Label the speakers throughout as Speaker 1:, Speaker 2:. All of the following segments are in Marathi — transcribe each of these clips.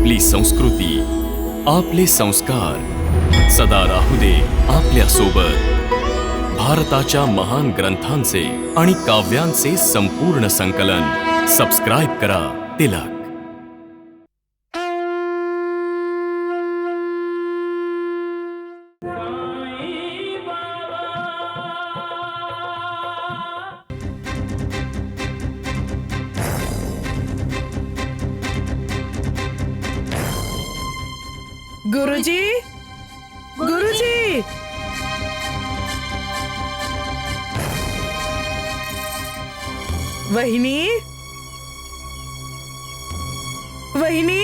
Speaker 1: आपली संस्कृती, आपले संस्कार सदा राहू दे आपल्या सोबत। भारताच्या महान ग्रंथांचे आणि काव्यांचे संपूर्ण संकलन सबस्क्राइब करा तिलक।
Speaker 2: गुरुजी, गुरुजी, वहिनी, वहिनी,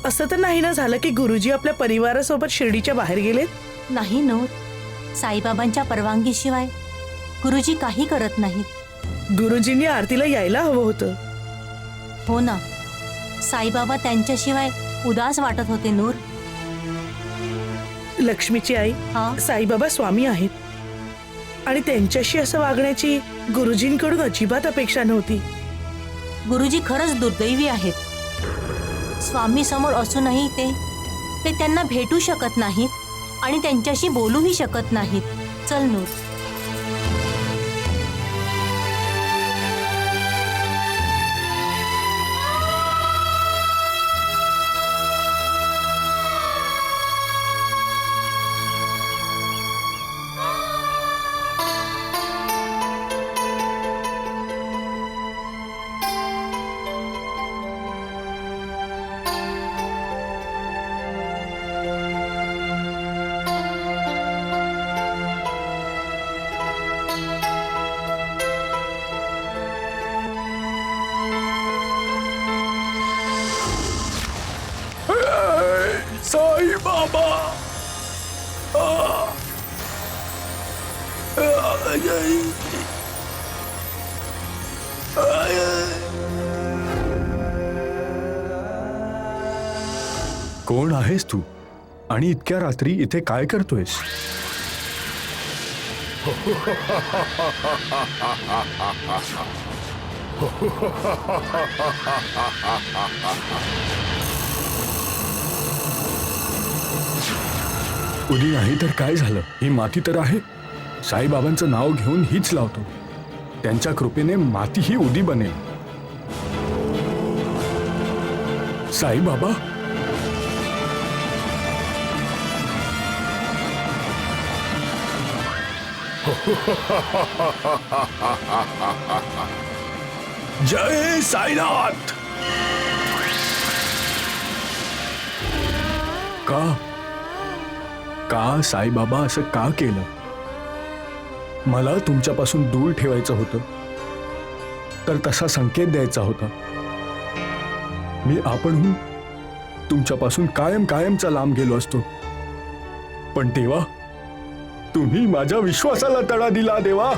Speaker 2: असं तर नाही ना झालं की गुरुजी आपल्या परिवारासोबत शिर्डीच्या बाहेर गेलेत?
Speaker 3: नाही नोर, साईबाबांच्या परवानगीशिवाय गुरुजी काही करत नाहीत।
Speaker 2: गुरुजींनी आरतीला यायला हवं होतं।
Speaker 3: हो ना, साईबाबा त्यांच्याशिवाय उदास वाटत होते नूर।
Speaker 2: लक्ष्मीची आई साईबाबा स्वामी आहेत आणि त्यांच्याशी असं वागण्याची गुरुजींकडून अजिबात अपेक्षा नव्हती।
Speaker 3: गुरुजी खरंच दुर्दैवी आहेत। स्वामी समोर असूनही ते त्यांना भेटू शकत नाहीत आणि त्यांच्याशी बोलूही शकत नाहीत। चल नूर।
Speaker 4: साई बाबा, कोण आहेस तू आणि इतक्या रात्री इथे काय करतोयस? उदी नाही तर काय झालं? ही माती तर आहे। साईबाबांचं नाव घेऊन हीच लावतो। त्यांच्या कृपेने माती ही उदी बनेल। साईबाबा, जय साईनाथ। का साईबाबा असं का केलं? मला तुमच्यापासून दूर ठेवायचं होतं तर तसा संकेत द्यायचा होता। मी आपणहून तुमच्यापासून कायमचा लांब गेलो असतो, पण देवा, तुम्ही माझ्या विश्वासाला तडा दिला। देवा,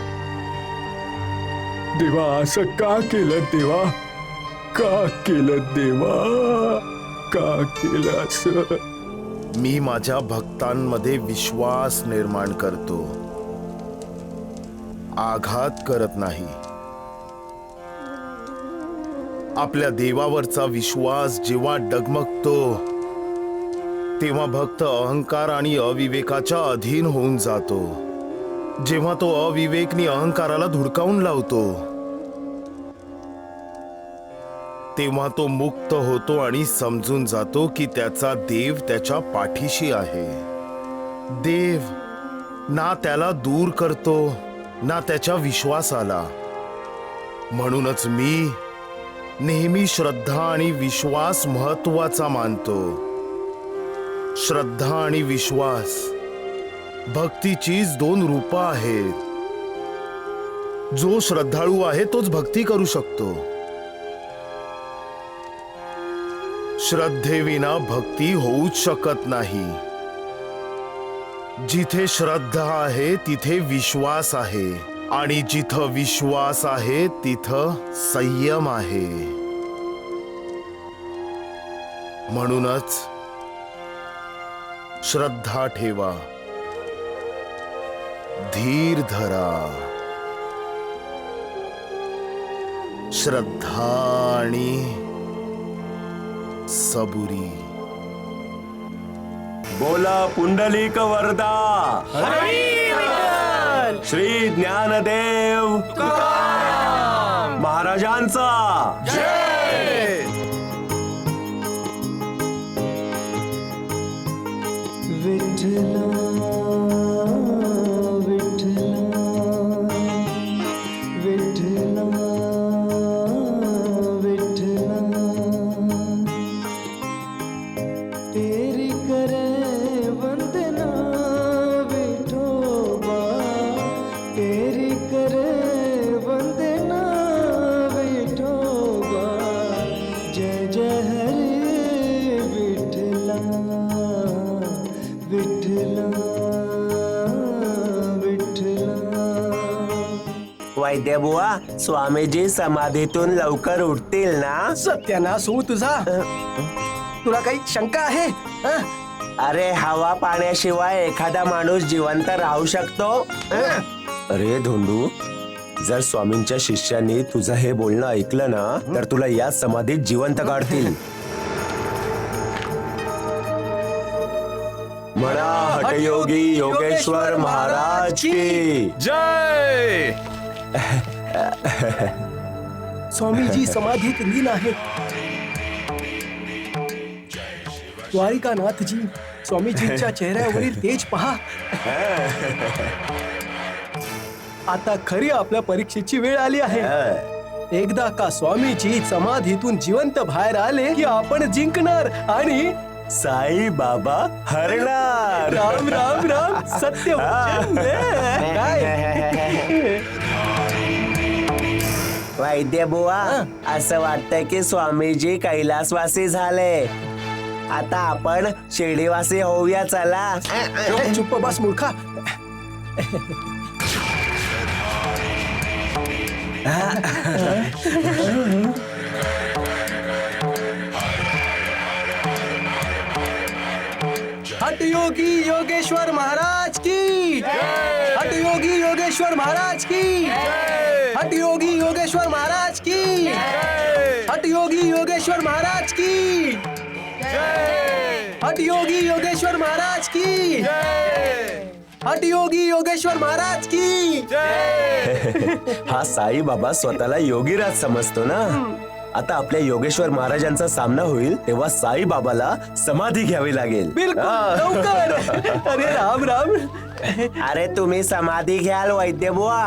Speaker 4: देवा, असं का केलं? देवा, का केलं? देवा, का केलं असं?
Speaker 5: मी माझ्या भक्तांमध्ये विश्वास निर्माण करतो, आघात करत नाही। आपल्या देवावरचा विश्वास जेव्हा डगमगतो तेव्हा भक्त अहंकार आणि अविवेकाच्या अधीन होऊन जातो। जेव्हा तो अविवेकनी अहंकाराला धुडकावून लावतो तेव्हा तो मुक्त होतो आणि समजून जातो की त्याचा देव त्याच्या पाठीशी आहे। देव ना त्याला दूर करतो ना त्याच्या विश्वासाला। म्हणूनच मी नेहमी श्रद्धा आणि विश्वास महत्वाचा मानतो। श्रद्धा आणि विश्वास भक्तीचीच दोन रूपं आहेत। जो श्रद्धाळू आहे तोच भक्ती करू शकतो। श्रद्धेविना भक्ती होऊच शकत नाही। जिथे श्रद्धा आहे तिथे विश्वास आहे आणि जिथं विश्वास आहे तिथं संयम आहे। म्हणूनच श्रद्धा ठेवा, धीर धरा। श्रद्धा आणि सबुरी.
Speaker 6: बोला पुंडलिक वरदा श्री ज्ञानदेव महाराजांचा
Speaker 7: तेरी करे वंदना विठोबा, तेरी करे वंदना विठोबा, जय जय हरी विठला विठला विठला.
Speaker 6: वैद्यबुवा, स्वामीजी समाधीतून लवकर उठतील ना?
Speaker 7: सत्यानाश होऊ तुझा. तुला काही शंका आहे?
Speaker 6: अरे हवा पाण्याशिवाय एखादा माणूस जिवंत राहू शकतो? अरे धोंडू, जर स्वामींच्या शिष्यांनी तुझं हे बोलणं ऐकलं ना तर तुला या समाधीत जिवंत काढतील. म्हणा हठयोगी योगेश्वर महाराज की
Speaker 1: जय.
Speaker 7: स्वामीजी समाधीत लीन आहेत. द्वारिकानाथजी, स्वामीजींच्या चेहऱ्यावरील तेज पहा. आता खरी आपल्या परीक्षेची वेळ आली आहे. एकदा का स्वामीजी समाधीतून जिवंत बाहेर आले की आपण जिंकणार आणि
Speaker 6: साई बाबा हरणार.
Speaker 7: राम राम राम. सत्य वचन. काय
Speaker 6: वैद्यबुवा, असं वाटतंय की स्वामीजी कैलासवासी झाले. आता आपण शिर्डीवासी होऊया. चला.
Speaker 7: चुप्प बस मूर्खा. हठयोगी योगेश्वर महाराज की. हठयोगी योगेश्वर महाराज की. हठयोगी योगेश्वर महाराज की. हठयोगी योगेश्वर महाराज की. हठयोगी योगेश्वर महाराज की. हठयोगी योगेश्वर महाराज की.
Speaker 6: हा साई बाबा स्वतःला योगीराज समजतो ना. आता आपल्या योगेश्वर महाराजांचा सामना होईल तेव्हा साई बाबाला समाधी घ्यावी लागेल.
Speaker 7: बिलकुल लवकर. अरे राम राम.
Speaker 6: अरे तुम्ही समाधी घ्याल वैद्यबुवा?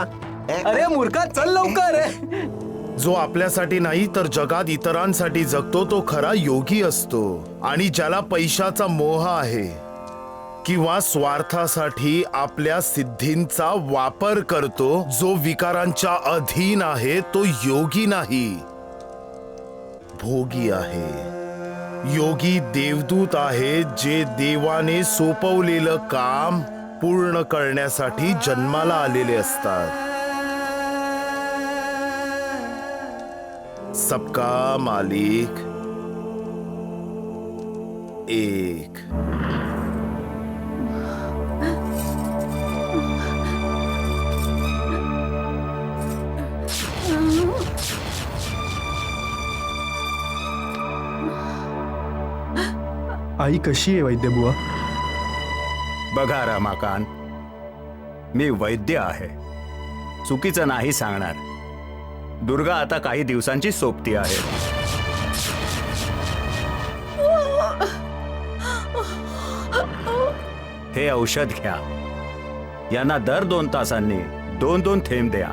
Speaker 7: अरे मूर्खा, चल लवकर.
Speaker 5: जो आपल्यासाठी नाही तर जगात इतरांसाठी जगतो तो खरा योगी असतो. आणि ज्याला पैशाचा मोह आहे किंवा स्वार्थासाठी आपल्या सिद्धींचा वापर करतो, जो विकारांच्या अधीन आहे तो योगी नाही, भोगी आहे. योगी देवदूत आहे जे देवाने सोपवलेलं काम पूर्ण करण्यासाठी जन्माला आलेले असतात. सबका मालिक एक.
Speaker 4: आई कशी आहे वैद्यबुवा?
Speaker 8: बघा रमाकांत, मी वैद्य आहे, चुकीचं नाही सांगणार. दुर्गा आता काही दिवसांची सोबती आहे. हे औषध घ्या. यांना दर 2 तासांनी 2-2 थेंब द्या.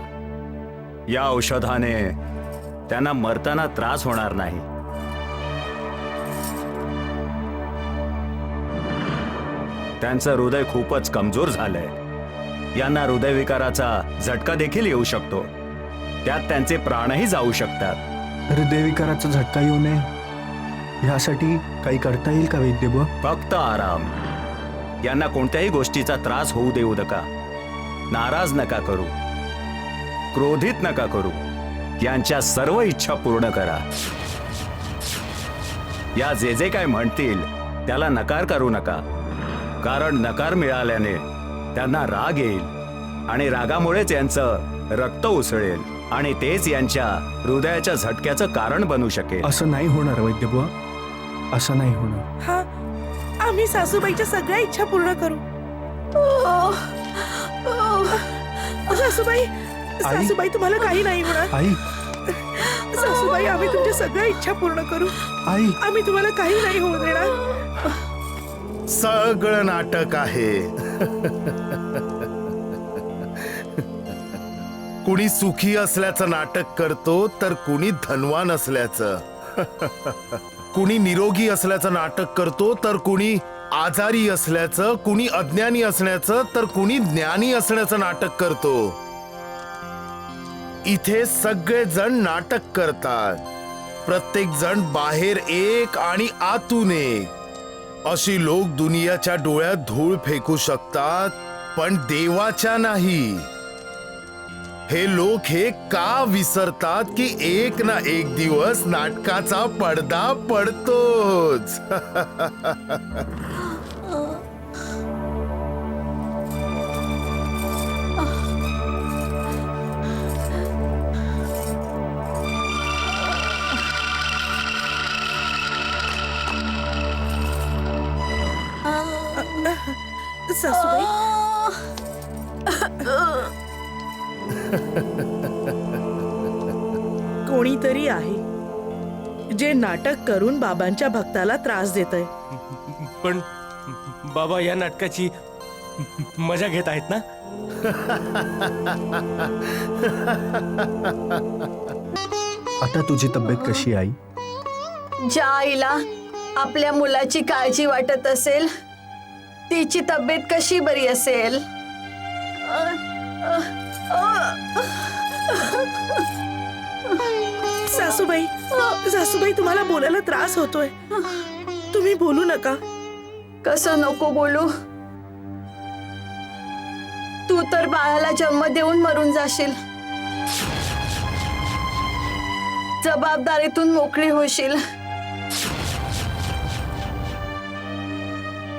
Speaker 8: या औषधाने त्यांना मरताना त्रास होणार नाही. त्यांचं हृदय खूपच कमजोर झालंय. यांना हृदयविकाराचा झटका देखील येऊ शकतो. त्यात त्यांचे प्राणही जाऊ शकतात.
Speaker 4: हृदयविकाराचा झटका येऊ नये यासाठी काही करता येईल का वैद्यबुवा?
Speaker 8: फक्त आराम. यांना कोणत्याही गोष्टीचा त्रास होऊ देऊ नका. नाराज नका करू, क्रोधित नका करू. यांच्या सर्व इच्छा पूर्ण करा. या जे जे काय म्हणतील त्याला नकार करू नका. कारण नकार मिळाल्याने त्यांना राग येईल आणि रागामुळेच यांचं रक्त उसळेल आणि तेच यांच्या हृदयाच्या झटक्याचं कारण बनू शकेल.
Speaker 4: असं नाही होणार वैद्यबुवा. असं नाही होणार.
Speaker 2: हा, आम्ही सासूबाईच्या सगळ्या इच्छा पूर्ण करू. सासूबाई, सासूबाई तुम्हाला काही नाही होणार.
Speaker 4: आई,
Speaker 2: सासूबाई, आम्ही तुमच्या सगळ्या इच्छा पूर्ण करू.
Speaker 4: आई,
Speaker 2: आम्ही तुम्हाला काही नाही होऊ देणार.
Speaker 5: सगळं नाटक आहे. कुणी सुखी असल्याचं नाटक करतो तर कुणी धनवान असल्याचं. कुणी निरोगी असल्याचं नाटक करतो तर कुणी आजारी असल्याचं, कुणी अज्ञानी असण्याचं तर कुणी ज्ञानी असण्याचं नाटक करतो. इथे सगळे जण नाटक करतात. प्रत्येक जण बाहेर एक आणि आतून एक. अशी लोक दुनियाच्या डोळ्यात धूळ फेकू शकतात पण देवाच्या नाही. हे लोक हे का विसरतात की एक ना एक दिवस नाटकाचा पडदा पडतोच.
Speaker 2: सासूबाई, कोणीतरी आहे जे नाटक करून बाबांच्या भक्ताला त्रास देतय.
Speaker 7: पण बाबा या नाटकाची मजा घेत आहेत ना?
Speaker 4: आता तुझी तब्येत कशी आहे, आई?
Speaker 9: ज्या आईला आपल्या मुलाची काळजी वाटत असेल तिची तब्येत कशी बरी असेल?
Speaker 2: सासूबाई, सासूबाई तुम्हाला बोलायला त्रास होतोय. तुम्ही बोलू नका.
Speaker 9: कसं नको बोलू? तू तर बाळाला जन्म देऊन मरून जाशील. जबाबदारीतून मोकळी होशील.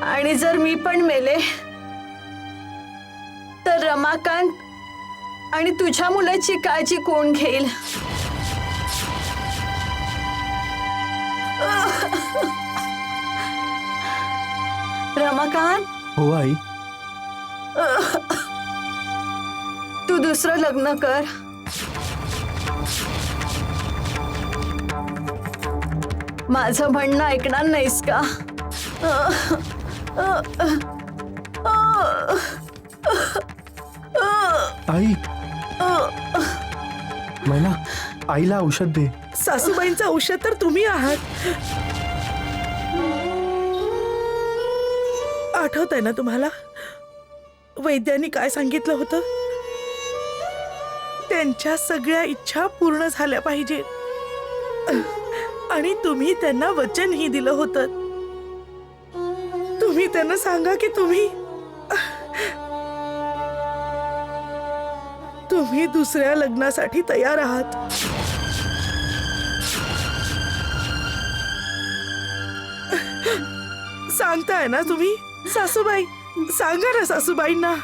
Speaker 9: आणि जर मी पण मेले तर रमाकांत आणि तुझ्या मुलाची काळजी कोण घेईल? रमाकांत,
Speaker 4: हो आई.
Speaker 9: तू दुसरं लग्न कर. माझं म्हणणं ऐकणार नाहीस का?
Speaker 4: आई, मैना, आईला औषध दे.
Speaker 2: सासूबाईंचं औषध तर तुम्ही आहात. आठवत आहे ना तुम्हाला वैद्यांनी काय सांगितलं होतं? त्यांच्या सगळ्या इच्छा पूर्ण झाल्या पाहिजेत. आणि तुम्ही त्यांना वचनही दिलं होतं. तुम्ही त्यांना सांगा की तुम्ही दुसऱ्या लग्नासाठी तयार आहात. सांगताय ना तुम्ही? सासूबाई, सांगा ना सासूबाईंना.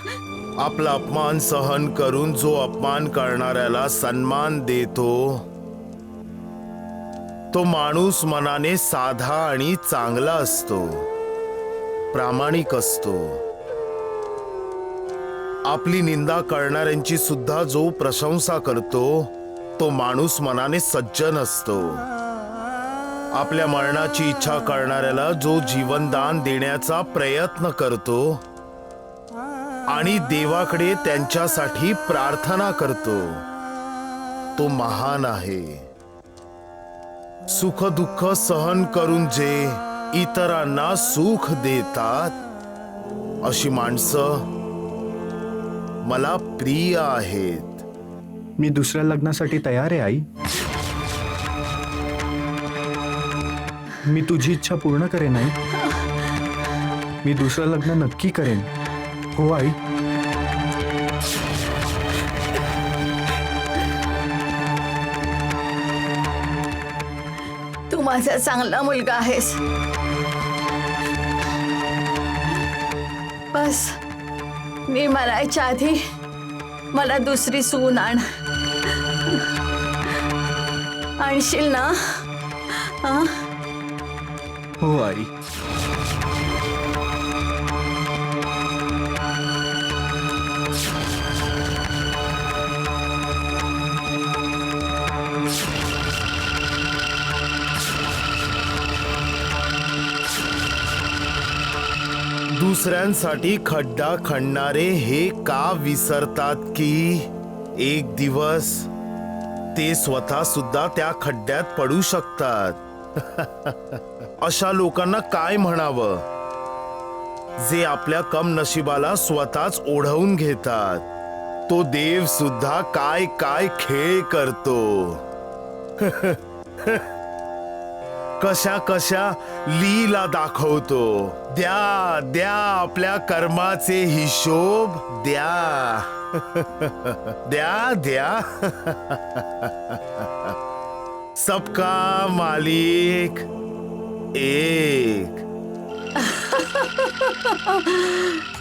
Speaker 5: आपला अपमान सहन करून जो अपमान करणाऱ्याला सन्मान देतो तो माणूस मनाने साधा आणि चांगला असतो, प्रामाणिक असतो. आपली निंदा करणाऱ्यांची सुद्धा जो प्रशंसा करतो तो माणूस मनाने सज्जन असतो. आपल्या मरणाची इच्छा करणाऱ्याला जो जीवनदान देण्याचा प्रयत्न करतो आणि देवाकडे त्यांच्यासाठी प्रार्थना करतो तो महान आहे. सुख दुःख सहन करून जे इतरांना सुख देतात अशी माणसं मला प्रिय आहेत.
Speaker 4: मी दुसऱ्या लग्नासाठी तयार आहे आई. मी तुझी इच्छा पूर्ण करेन आई. मी दुसरं लग्न नक्की करेन. हो आई.
Speaker 9: तू माझा चांगला मुलगा आहेस. बस मी मरायच्या आधी मला दुसरी सून आणशील ना?
Speaker 4: हो आई.
Speaker 5: दुसऱ्यांसाठी खड्डा खणणारे हे का विसरतात की एक दिवस ते स्वतः सुद्धा त्या खड्ड्यात पडू शकतात. अशा लोकांना काय म्हणावं जे आपल्या कम नशिबाला स्वतःच ओढवून घेतात. तो देव सुद्धा काय काय खेळ करतो. कशा कशा लीला दाखवतो. द्या द्या आपल्या कर्माचे हिशोब द्या. द्या द्या. सबका मालिक एक.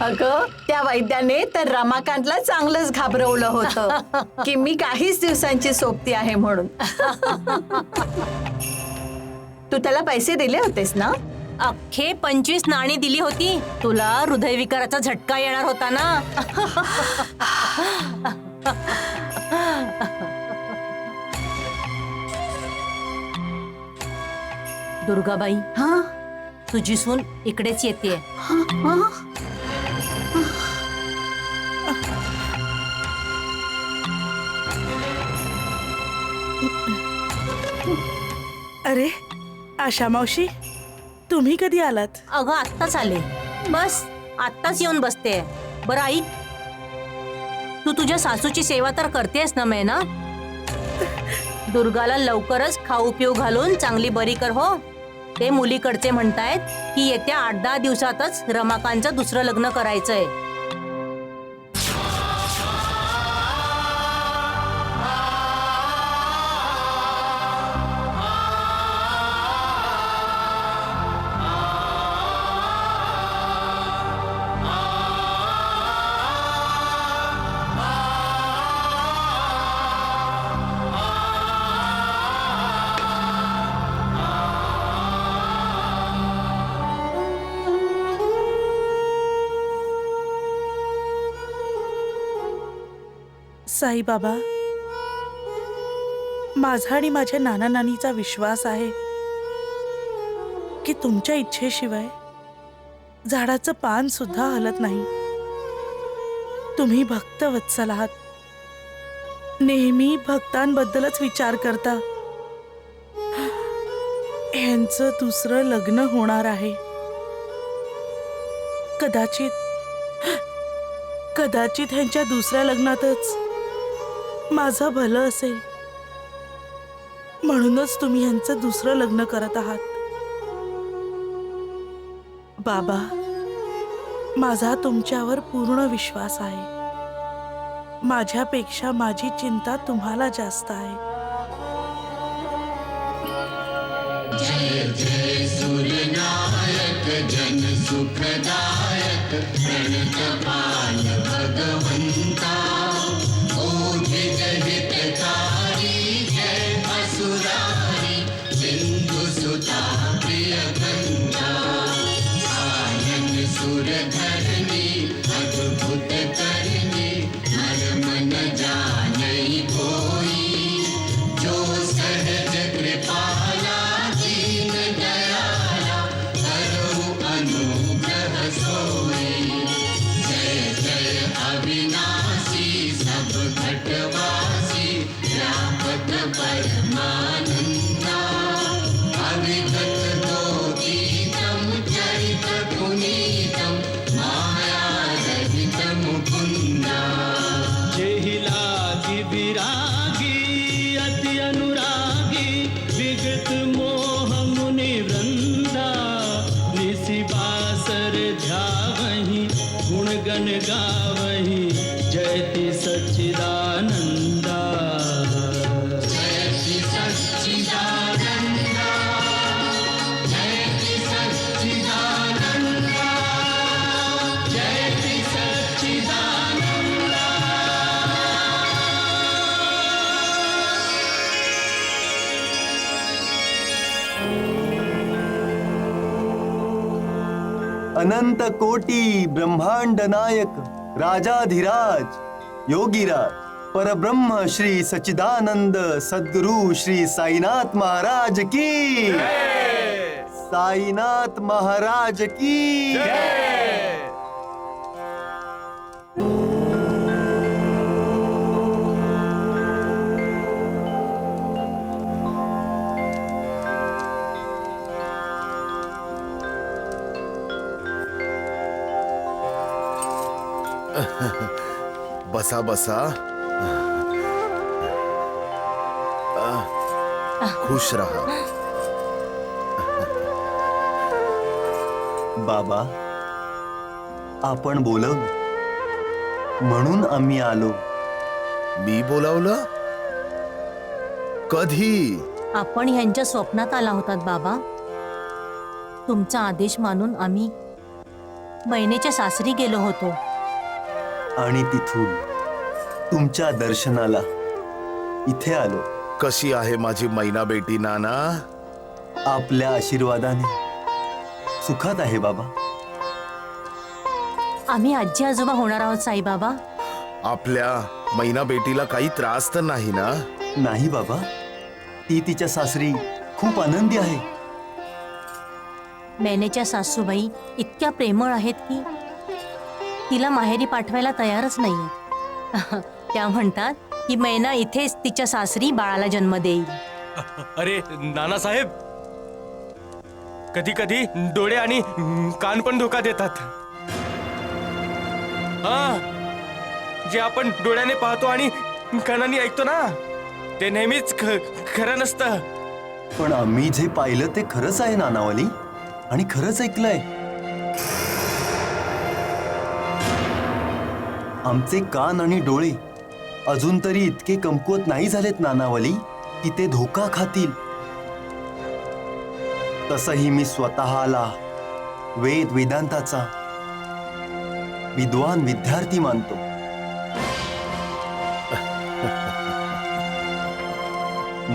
Speaker 9: अगं त्या वैद्याने तर रमाकांतला चांगलंच घाबरवलं होतं की मी काहीच दिवसांची सोबती आहे म्हणून. तू त्याला पैसे दिले होतेस ना?
Speaker 3: अख्खे 25 नाणी दिली होती. तुला हृदयविकाराचा झटका येणार होता ना. दुर्गाबाई,
Speaker 9: हा
Speaker 3: तुझी सून इकडेच येते.
Speaker 2: अरे आशा मावशी, तुम्ही कधी आलात?
Speaker 3: अगं आत्ताच आले. बस आत्ताच येऊन बसते. बरं ऐक, तू तुझ्या सासूची सेवा तर करतेस ना मैना? दुर्गाला लवकरच खाऊ पिऊ घालून चांगली बरी कर हो. ते मुलीकडचे म्हणतायत की येत्या 8-10 दिवसातच रमाकांतचं दुसरं लग्न करायचंय.
Speaker 2: साईबाबा, माझा आणि माझ्या नाना नानीचा विश्वास आहे की तुमच्या इच्छेशिवाय झाडाचं पान सुद्धा हलत नाही. तुम्ही भक्त वत्सल आहात. नेहमी भक्तांबद्दलच विचार करता. ह्यांचं दुसरं लग्न होणार आहे. कदाचित ह्यांच्या दुसऱ्या लग्नातच माझं भलं असेल. म्हणूनच तुम्ही ह्यांचं दुसरं लग्न करत आहात. बाबा, माझा तुमच्यावर पूर्ण विश्वास आहे. माझ्यापेक्षा माझी चिंता तुम्हाला जास्त आहे.
Speaker 10: जय जय सूर्यनायक जन सुखदायक प्रणतपाल भगवंता. हितकारी जय असुरारी सिंधुसुता प्रियकंता. आनंद सुरधरणी अद्भुत करणी मर्म न जानई कोई. जो सहज कृपाला दीन दयाला करो अनुग्रह सोई. जय जय अविनाशी सब घटवासी व्यापक परमानंदा. अविगत दोतीतम चरित पुनीतम मायारहित मुकुंदा.
Speaker 7: जेहिलागी विरागी अति अनुरागी विगत मोह मुनि वृंदा. निसि बासर ध्यावहि गुण गण गावहि जयति सच्चिदानंदा.
Speaker 10: जयति सच्चिदानंदा जयति सच्चिदानंदा जयति सच्चिदानंदा.
Speaker 7: अनंत कोटी ब्रह्मांड नायक राजाधिराज योगीराज परब्रह्म श्री सच्चिदानंद सद्गुरु श्री साईनाथ महाराज की साईनाथ महाराज की
Speaker 5: बसा बसा. खुश रहा.
Speaker 7: बाबा आपण बोलवलं म्हणून आम्ही आलो.
Speaker 5: मी बोलावलं? कधी?
Speaker 3: आपण ह्यांच्या स्वप्नात आला होतात बाबा. तुमचा आदेश मानून आम्ही मैनेच्या सासरी गेलो होतो.
Speaker 7: आणि तिथून तुमच्या दर्शनाला इथे आलो.
Speaker 5: कशी आहे माझी मैना बेटी नाना?
Speaker 7: आपल्या आशीर्वादाने सुखात आहे बाबा.
Speaker 3: आम्ही आजी आजोबा होणार आहोत साईबाबा.
Speaker 5: आपल्या मैना बेटीला काही त्रास तर नाही ना?
Speaker 7: नाही बाबा, ती तिच्या सासरी खूप आनंदी आहे.
Speaker 3: मैनेच्या सासूबाई इतक्या प्रेमळ आहेत की तिला माहेरी पाठवायला तयारच नाहीये. त्या म्हणतात की मैना इथेच तिच्या सासरी बाळाला जन्म देईल.
Speaker 11: अरे नानासाहेब, कधी कधी डोळे आणि कान पण धोका देतात. जे आपण डोळ्याने पाहतो आणि कानाने ऐकतो ना, ते नेहमीच खरं नसतं.
Speaker 7: पण आम्ही जे पाहिलं ते खरंच आहे नानावली, आणि खरंच ऐकलंय. आमचे कान आणि डोळे अजून तरी इतके कमकुवत नाही झालेत नानावली की ते धोका खातील. तसही मी स्वतःला वेद वेदांताचा विद्वान विद्यार्थी मानतो.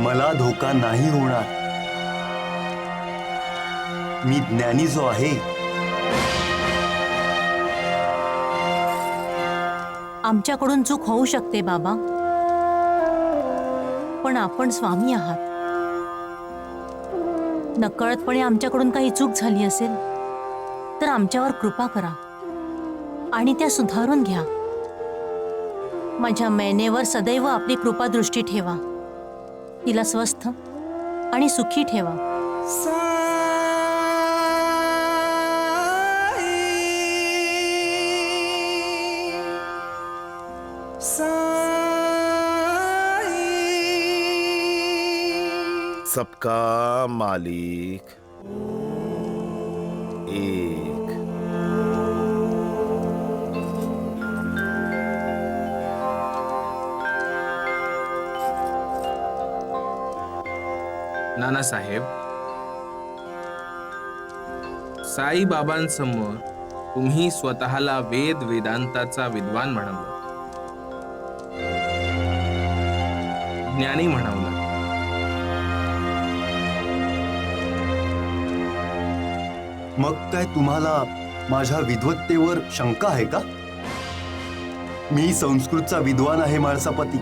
Speaker 7: मला धोका नाही होणार. मी ज्ञानी जो आहे.
Speaker 3: आमच्याकडून चूक होऊ शकते बाबा, पण आपण स्वामी आहात. नकळतपणे आमच्याकडून काही चूक झाली असेल तर आमच्यावर कृपा करा आणि त्या सुधारून घ्या. माझ्या मैनेवर सदैव आपली कृपा दृष्टी ठेवा. तिला स्वस्थ आणि सुखी ठेवा.
Speaker 5: सबका मालिक एक.
Speaker 12: नानासाहेब, साईबाबांसमोर तुम्ही स्वतःला वेद वेदांताचा विद्वान म्हणवलं, ज्ञानी म्हणवलं.
Speaker 7: मग काय तुम्हाला माझ्या विद्वत्तेवर शंका आहे का? मी संस्कृतचा विद्वान आहे माळसापती,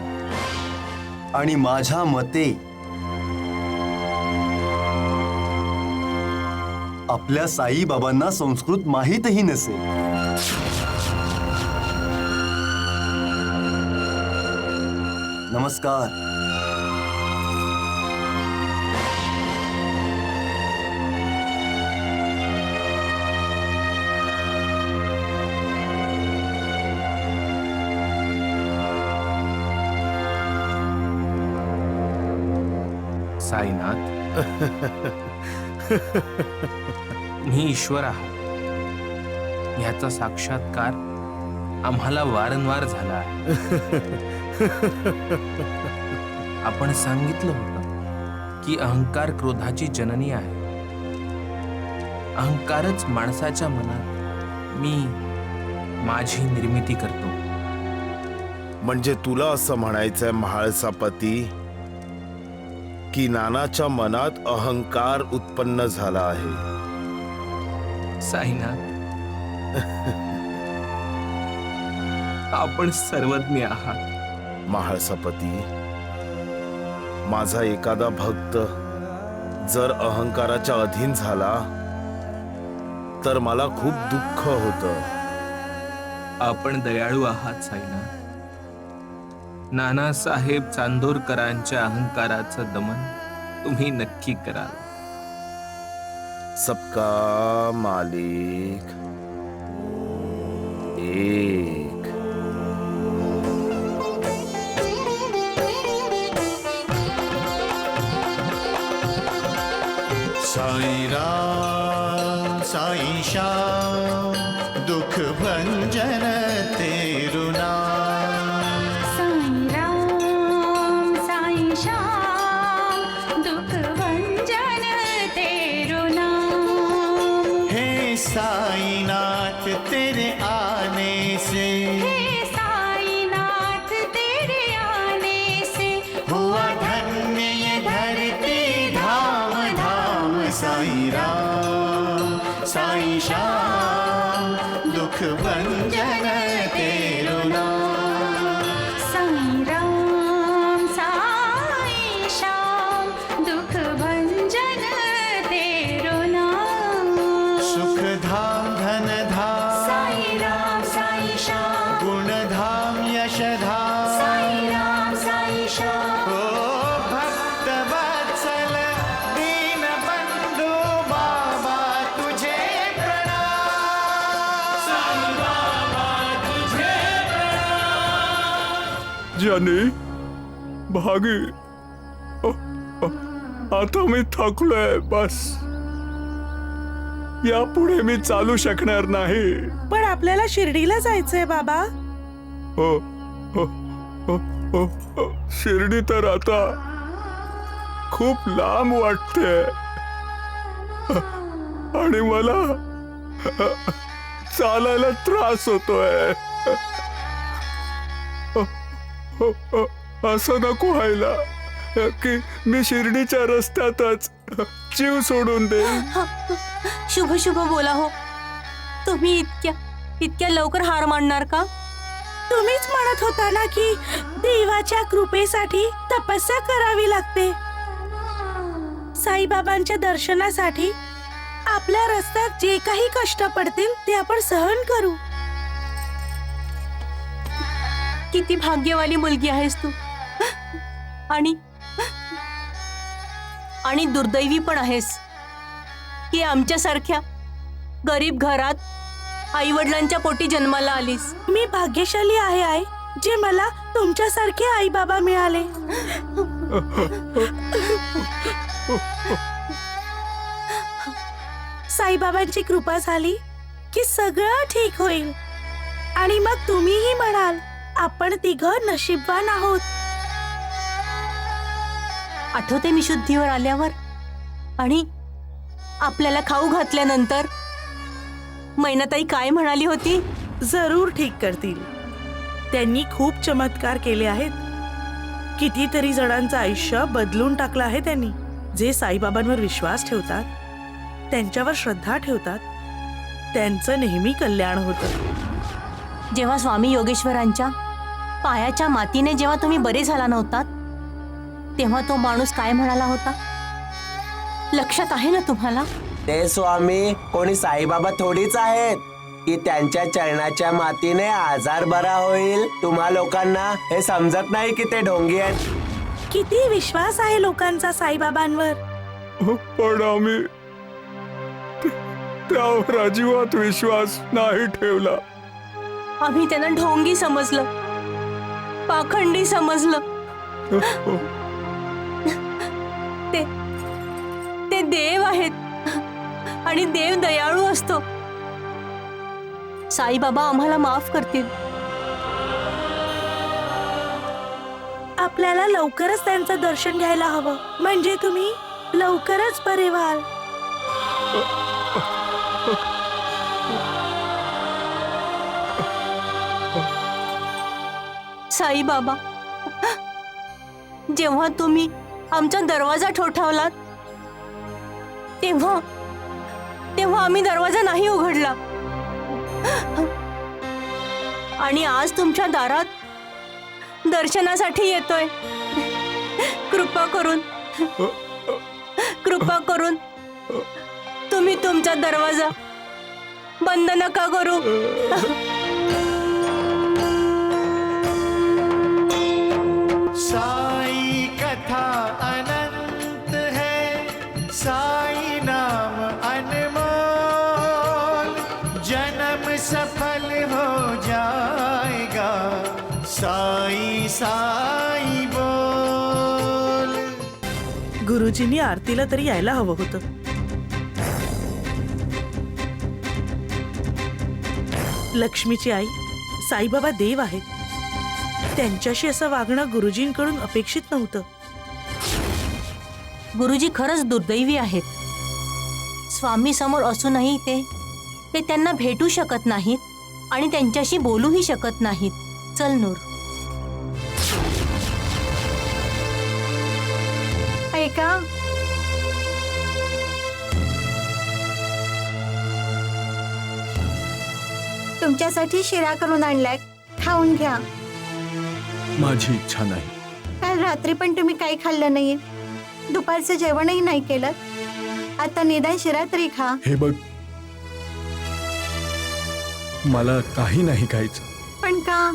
Speaker 7: आणि माझ्या मते आपल्या साईबाबांना संस्कृत माहीतही नसेल. नमस्कार.
Speaker 12: साईनाथ, तुम्ही ईश्वर आहात ह्याचा साक्षात्कार आम्हाला वारंवार झाला आहे. आपण सांगितलं होतं की अहंकार क्रोधाची जननी आहे. अहंकारच माणसाच्या मनात मी माझी निर्मिती करतो.
Speaker 5: म्हणजे तुला असं म्हणायचंय महाळसापती की नानाच्या मनात अहंकार उत्पन्न झाला आहे?
Speaker 12: साईनाथ, आपण सर्वज्ञ आहात.
Speaker 5: महाळसापती, माझा एखादा भक्त जर अहंकाराच्या अधीन झाला तर मला खूप दुःख होतं.
Speaker 12: आपण दयाळू आहात साईनाथ. नानासाहेब चांदोरकरांच्या अहंकाराचं दमन तुम्ही नक्की कराल.
Speaker 5: सबका मालिक एक.
Speaker 10: साई राम साई श्याम दुख भंजन तेरु नाम.
Speaker 13: साई राम साई श्याम दुख भंजन तेरु नाम.
Speaker 10: हे साईनाथ तेरे आने से,
Speaker 13: हे साईनाथ तेरे आने से
Speaker 10: हुआ धन्य ये धरती धाम धाम. साई राम साई श्याम दुख भंजन तेरु नाम.
Speaker 13: साई राम साई श्याम दुख भंजन तेरु नाम.
Speaker 10: सुख धाम धन धाम
Speaker 13: साई राम साई श्याम
Speaker 10: गुण धाम यश धाम.
Speaker 13: साई राम साई श्याम.
Speaker 10: ओ भक्त वत्सल दीन बंधु बाबा तुझे प्रणाम. साई बाबा तुझे प्रणाम.
Speaker 4: जानी भागी, आता मी थकलोय. बस यापुढे मी चालू शकणार नाही.
Speaker 2: पण आपल्याला शिर्डीला जायचंय बाबा.
Speaker 4: हो हो हो हो हो. शिर्डी तर आता खूप लांब वाटते आणि मला चालायला त्रास होतोय. असं नको व्हायला की मी शिर्डीच्या रस्त्यातच जीव सोडून देईन.
Speaker 3: शुभ शुभ बोला हो. तुम्ही इतक्या लवकर हार मानणार का?
Speaker 2: तुम्हीच म्हणत होता ना की देवाच्या कृपेसाठी तपस्या करावी लागते. साईबाबांच्या दर्शनासाठी आपल्या रस्त्यात जे काही कष्ट पडतील ते आपण सहन करू.
Speaker 3: किती भाग्यवानी मुलगी आहेस तू. आणि दुर्दैवी पण आहेस की आमच्यासारख्या गरीब घरात आई वडिलांच्या पोटी जन्माला आलीस.
Speaker 2: मी भाग्यशाली आहे आई, जे मला तुमच्यासारखे आई बाबा मिळाले. साईबाबांची कृपा झाली की सगळं ठीक होईल आणि मग तुम्हीही म्हणाल आपण तिघं नशीबवान आहोत.
Speaker 3: आठवते मी शुद्धीवर आल्यावर आणि आपल्याला खाऊ घातल्यानंतर मैनाताई काय म्हणाली होती?
Speaker 2: जरूर ठीक करतील. त्यांनी खूप चमत्कार केले आहेत. कितीतरी जणांचं आयुष्य बदलून टाकलं आहे त्यांनी. जे साईबाबांवर विश्वास ठेवतात, त्यांच्यावर श्रद्धा ठेवतात, त्यांचं नेहमी कल्याण होतं.
Speaker 3: जेव्हा स्वामी योगेश्वरांच्या पायाच्या मातीने जेव्हा तुम्ही बरे झाला नव्हतात तेव्हा तो माणूस काय म्हणाला होता लक्षात आहे ना तुम्हाला?
Speaker 6: ते स्वामी कोणी साईबाबा थोडीच आहेत की त्यांच्या चरणाच्या मातीने आजार बरा होईल. तुम्हा लोकांना हे समजत नाही की ते ढोंगी आहेत.
Speaker 2: किती विश्वास आहे लोकांचा साईबाबांवर.
Speaker 4: पण आम्ही त्यावर अजिबात विश्वास नाही ठेवला.
Speaker 3: आम्ही त्यांना ढोंगी समजलं, पाखंडी समजलं. ते देव आहेत आणि देव दयाळू असतो. साईबाबा आम्हाला माफ करतील.
Speaker 2: आपल्याला लवकरच त्यांचं दर्शन घ्यायला हवं, म्हणजे तुम्ही लवकरच बरे व्हाल.
Speaker 3: साईबाबा, जेव्हा तुम्ही आमचा दरवाजा ठोठावलात तेव्हा आम्ही दरवाजा नाही उघडला. आणि आज तुमच्या दारात दर्शनासाठी येतोय. कृपा करून तुम्ही तुमचा दरवाजा बंद नका करू.
Speaker 10: साई कथा अनंत है, साई नाम अनमोल, जन्म सफल हो जाएगा, साई साई बोल.
Speaker 2: गुरुजींनी आरतीला तरी यायला हवं होतं. लक्ष्मीची आई साईबाबा देव आहेत. त्यांच्याशी असं वागणं गुरुजींकडून अपेक्षित नव्हतं.
Speaker 3: गुरुजी खरंच दुर्दैवी आहेत. स्वामी समोर असूनही ते त्यांना भेटू शकत नाहीत आणि त्यांच्याशी बोलूही शकत नाहीत. चल नूर.
Speaker 9: ऐका, तुमच्यासाठी शिरा करून आणलाय, खाऊन घ्या.
Speaker 4: माझी इच्छा नाही.
Speaker 9: काल रात्री पण तुम्ही काही खाल्लं नाहीये, दुपारचं जेवणही नाही केलं. आता निदान शिरा तरी खा.
Speaker 4: हे बघ, मला काही नाही खायचं.
Speaker 9: पण का?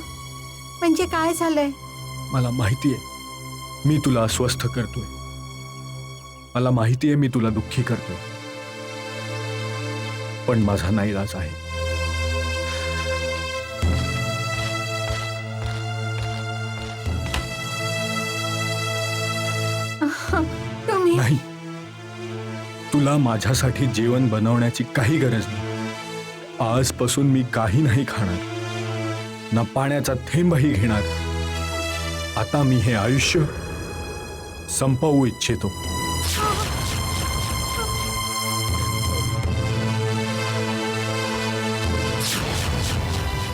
Speaker 9: म्हणजे काय झालंय?
Speaker 4: मला माहितीये मी तुला अस्वस्थ करतोय. मला माहितीये मी तुला दुःखी करतोय. पण माझा नाईलाज आहे.
Speaker 9: तुम्ही
Speaker 4: नाही, तुला माझ्यासाठी जेवण बनवण्याची काही गरज नाही. आजपासून मी काही नाही खाणार, ना पाण्याचा थेंबही घेणार. आता मी हे आयुष्य संपवू इच्छितो.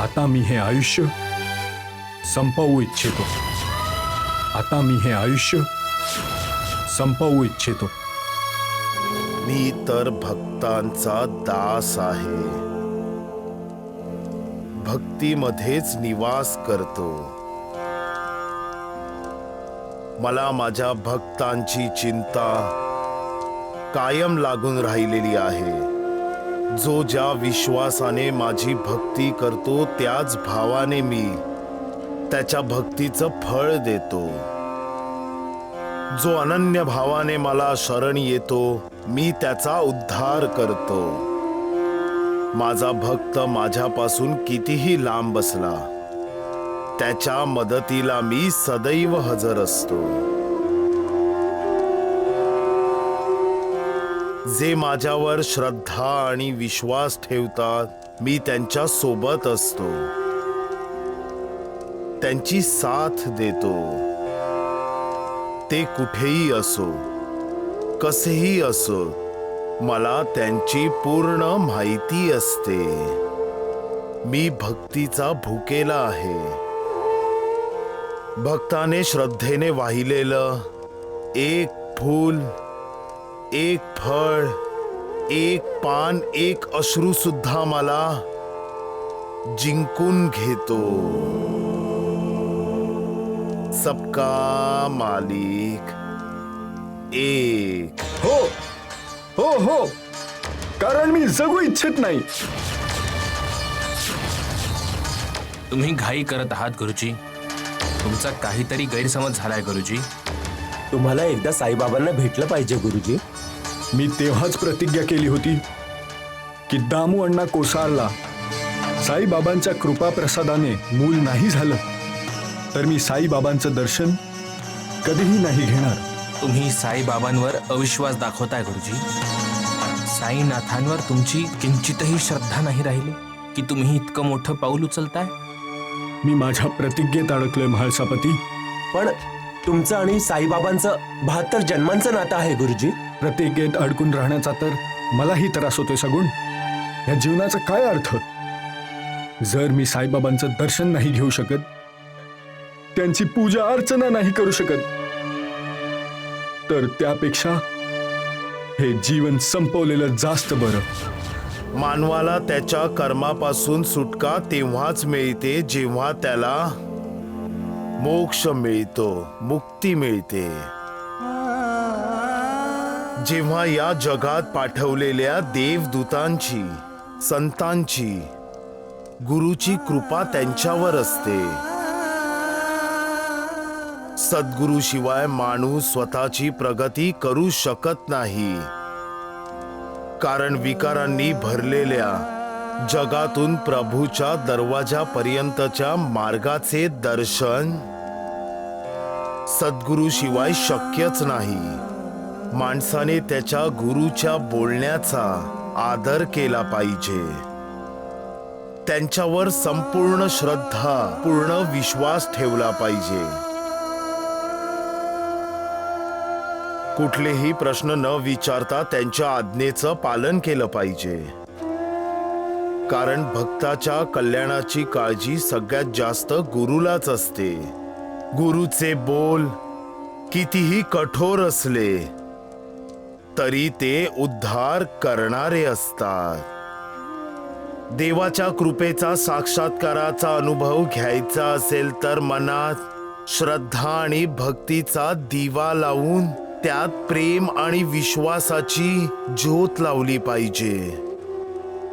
Speaker 4: आता मी हे आयुष्य संपवू इच्छितो. आता मी हे आयुष्य संपवू इच्छितो.
Speaker 5: मी तर भक्तांचा दास आहे. भक्तीमध्येच निवास करतो. मला माझ्या भक्तांची चिंता कायम लागून राहिलेली आहे. जो ज्या विश्वासाने माझी भक्ती करतो त्याच भावाने मी त्याच्या भक्तीचं फळ देतो. जो अनन्य भावाने मला शरण येतो मी त्याचा उद्धार करतो. माझा भक्त माझ्यापासून कितीही लांब असला त्याच्या मदतीला मी सदैव हजर असतो. जे माझ्यावर श्रद्धा आणि विश्वास ठेवतात मी त्यांच्या सोबत असतो. त्यांची साथ देतो. ते कुठेही असो, कसेही असो, मला त्यांची पूर्ण माहिती असते. मी भक्तीचा भुकेला आहे. भक्ताने श्रद्धेने वाहिलेलं एक फूल, एक फळ, एक पान, एक अश्रू सुद्धा मला जिंकून घेतो. सबका मालिक एक.
Speaker 4: हो हो हो, कारण मी जगू इच्छित नाही.
Speaker 12: तुम्ही घाई करत आहात गुरुजी. तुमचा काहीतरी गैरसमज झालाय गुरुजी.
Speaker 6: तुम्हाला एकदा साईबाबांना भेटलं पाहिजे गुरुजी.
Speaker 4: मी तेव्हाच प्रतिज्ञा केली होती की दामू अण्णा कोसारला साईबाबांच्या कृपाप्रसादाने मूल नाही झालं तर मी साईबाबांचं दर्शन कधीही नाही घेणार.
Speaker 12: तुम्ही साईबाबांवर अविश्वास दाखवताय गुरुजी. साईनाथांवर तुमची किंचितही श्रद्धा नाही राहिली की तुम्ही इतकं मोठं पाऊल उचलताय.
Speaker 4: मी माझ्या प्रतिज्ञेत अडकलोय म्हाळसापती.
Speaker 6: पण तुमचं आणि साईबाबांचं 72 जन्मांचं नातं आहे गुरुजी.
Speaker 4: प्रतिज्ञेत अडकून राहण्याचा तर मलाही त्रास होतोय सगुण. या जीवनाचा काय अर्थ जर मी साईबाबांचं दर्शन नाही घेऊ शकत, त्यांची पूजा अर्चना नाही करू शकत, तर त्यापेक्षा हे जीवन संपवलेलं जास्त बरं.
Speaker 5: मानवाला त्याच्या कर्मापासून सुटका तेव्हाच मिळते जेव्हा त्याला मोक्ष मिळतो, मुक्ती मिळते. जेव्हा या जगात पाठवलेल्या देवदूतांची, संतांची, गुरुची कृपा त्यांच्यावर असते. सद्गुरूशिवाय माणूस स्वतःची प्रगती करू शकत नाही. कारण विकारांनी भरलेल्या जगातून प्रभूच्या दरवाजापर्यंतच्या मार्गाचे दर्शन सद्गुरूशिवाय शक्यच नाही. माणसाने त्याच्या गुरुच्या बोलण्याचा आदर केला पाहिजे. त्यांच्यावर संपूर्ण श्रद्धा, पूर्ण विश्वास ठेवला पाहिजे. कुठलेही प्रश्न न विचारता त्यांच्या आज्ञेचं पालन केलं पाहिजे. कारण भक्ताच्या कल्याणाची काळजी सगळ्यात जास्त गुरुलाच असते. गुरुचे बोल कितीही कठोर असले तरी ते उद्धार करणारे असतात. देवाच्या कृपेचा साक्षात्काराचा अनुभव घ्यायचा असेल तर मनात श्रद्धा आणि भक्तीचा दिवा लावून त्यात प्रेम आणि विश्वासाची ज्योत लावली पाहिजे.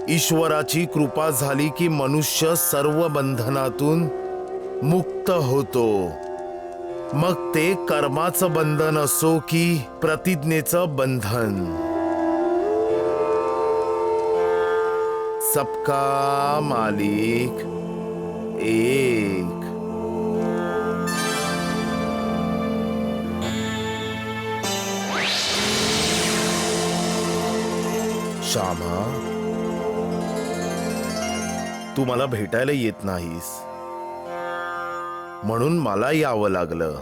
Speaker 5: ईश्वराची कृपा झाली की मनुष्य सर्व बंधनातून मुक्त होतो. मग ते कर्माचं बंधन असो की प्रतिज्ञेचं बंधन. सबका मालिक एक. श्यामा, तू मला भेटायला येत नाहीस म्हणून मला यावं लागलं.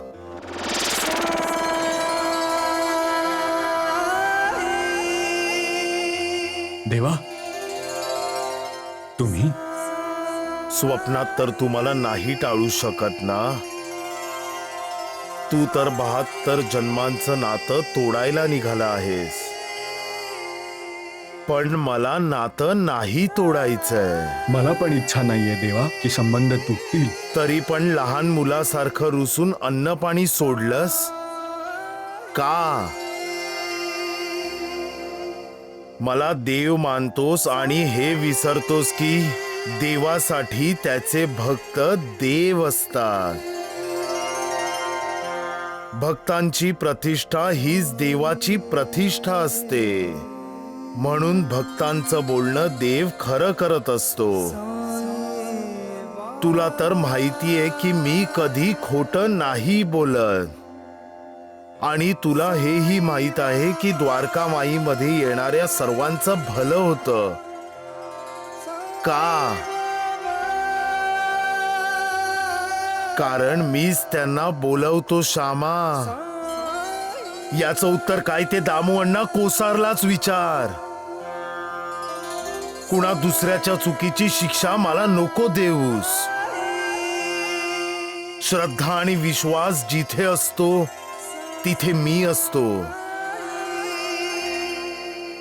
Speaker 4: देवा, तुम्ही
Speaker 5: स्वप्नात तर तू मला नाही टाळू शकत ना. तू तर 72 जन्मांचं नातं तोडायला निघाला आहेस. पण मला नातं नाही तोडायचंय.
Speaker 4: मला पण इच्छा नाहीये देवा की संबंध तुटतील.
Speaker 5: तरी पण लहान मुलासारखं रुसून अन्न पाणी सोडलंस का? मला देव मानतोस आणि हे विसरतोस की देवासाठी त्याचे भक्त देव असतात. भक्तांची प्रतिष्ठा हीच देवाची प्रतिष्ठा असते. म्हणून भक्तांचं बोलणं देव खरं करत असतो. तुला तर माहितीये की मी कधी खोटं नाही बोलत. आणि तुला हेही माहित आहे की द्वारकामाईमध्ये येणाऱ्या सर्वांचं भलं होतं. का? कारण मीच त्यांना बोलवतो श्यामा. याचं उत्तर काय ते दामू अण्णा कोसारलाच विचार. कुणा दुसऱ्याच्या चुकीची शिक्षा मला नको देऊस. श्रद्धा आणि विश्वास जिथे असतो तिथे मी असतो.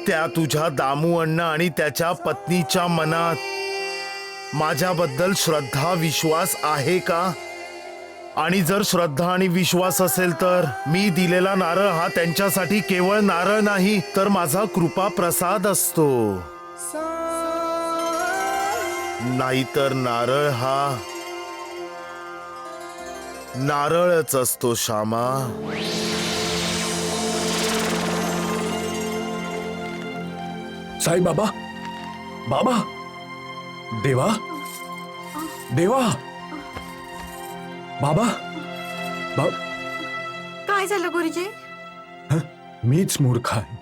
Speaker 5: त्या तुझ्या दामू अण्णा आणि त्याच्या पत्नीच्या मनात माझ्याबद्दल श्रद्धा विश्वास आहे का? आणि जर श्रद्धा आणि विश्वास असेल तर मी दिलेला नारळ हा त्यांच्यासाठी केवळ नारळ नाही तर माझा कृपा प्रसाद असतो. नाहीतर नारळ हा नारळच असतो श्यामा.
Speaker 4: साई बाबा, बाबा, देवा, देवा, बाबा,
Speaker 9: काय झालं गुरुजी?
Speaker 4: मीच मूर्ख आहे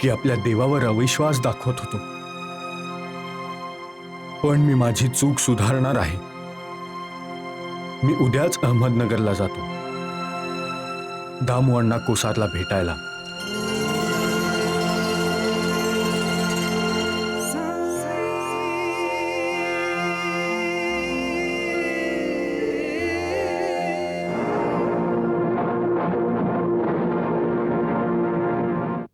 Speaker 4: की आपल्या देवावर अविश्वास दाखवत होतो. पण मी माझी चूक सुधारणार आहे. मी उद्याच अहमदनगरला जातो दामू अण्णा कोसारला भेटायला.